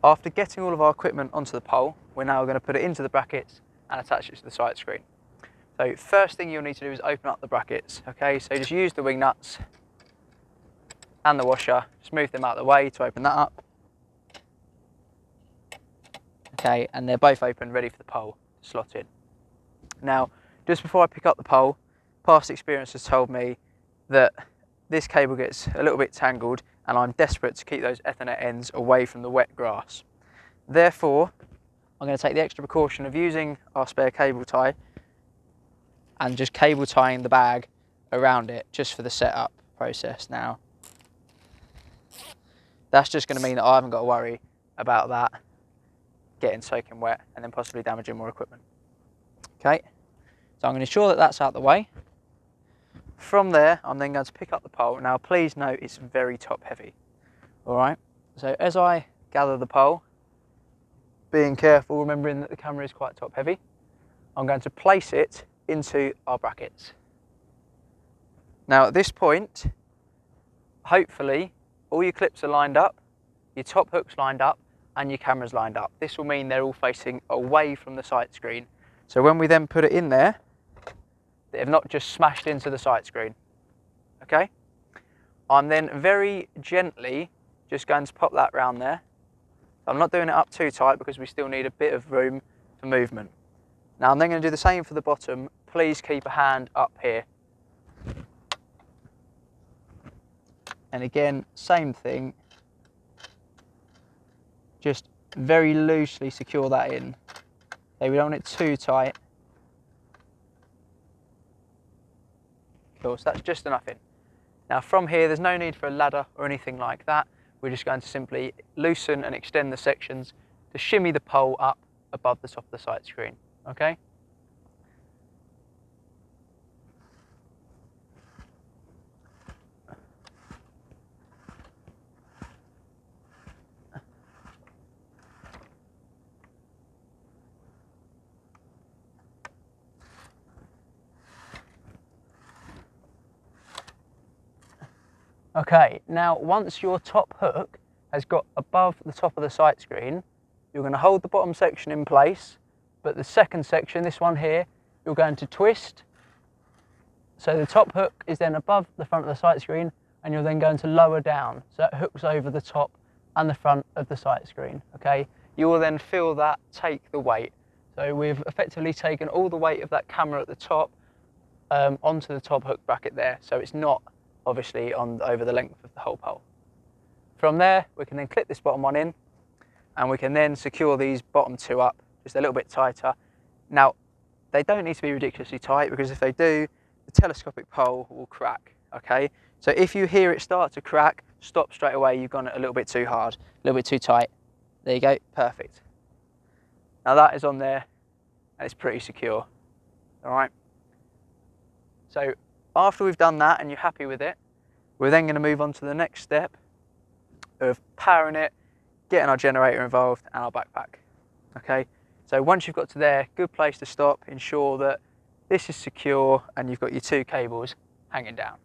After getting all of our equipment onto the pole, we're now going to put it into the brackets and attach it to the sight screen. So first thing you'll need to do is open up the brackets, okay? So just use the wing nuts and the washer, just move them out of the way to open that up. Okay, and they're both open, ready for the pole to slot in. Now, just before I pick up the pole, past experience has told me that this cable gets a little bit tangled and I'm desperate to keep those Ethernet ends away from the wet grass. Therefore, I'm going to take the extra precaution of using our spare cable tie and just cable tying the bag around it just for the setup process now. That's just going to mean that I haven't got to worry about that getting soaking wet and then possibly damaging more equipment. Okay, so I'm going to ensure that that's out the way. From there, I'm then going to pick up the pole. Now, please note it's very top heavy. All right, so as I gather the pole, being careful, remembering that the camera is quite top heavy, I'm going to place it into our brackets. Now, at this point, hopefully, all your clips are lined up, your top hook's lined up, and your camera's lined up. This will mean they're all facing away from the sight screen. So when we then put it in there, they have not just smashed into the sight screen, okay? I'm then very gently just going to pop that round there. I'm not doing it up too tight because we still need a bit of room for movement. Now I'm then going to do the same for the bottom. Please keep a hand up here. And again, same thing. Just very loosely secure that in. Okay, we don't want it too tight. Cool, so that's just enough in. Now from here, there's no need for a ladder or anything like that. We're just going to simply loosen and extend the sections to shimmy the pole up above the top of the sight screen, okay? Okay, now once your top hook has got above the top of the sight screen, you're going to hold the bottom section in place, but the second section, this one here, you're going to twist. So the top hook is then above the front of the sight screen, and you're then going to lower down. So it hooks over the top and the front of the sight screen, okay? You will then feel that take the weight. So we've effectively taken all the weight of that camera at the top onto the top hook bracket there, so it's not obviously over the length of the whole pole. From there, we can then clip this bottom one in, and we can then secure these bottom two up just a little bit tighter. Now, they don't need to be ridiculously tight, because if they do, the telescopic pole will crack, okay? So if you hear it start to crack, stop straight away, you've gone it a little bit too hard, a little bit too tight. There you go, perfect. Now that is on there, and it's pretty secure, all right? So after we've done that and you're happy with it, we're then going to move on to the next step of powering it, getting our generator involved and our backpack. Okay, so once you've got to there, good place to stop, ensure that this is secure and you've got your two cables hanging down.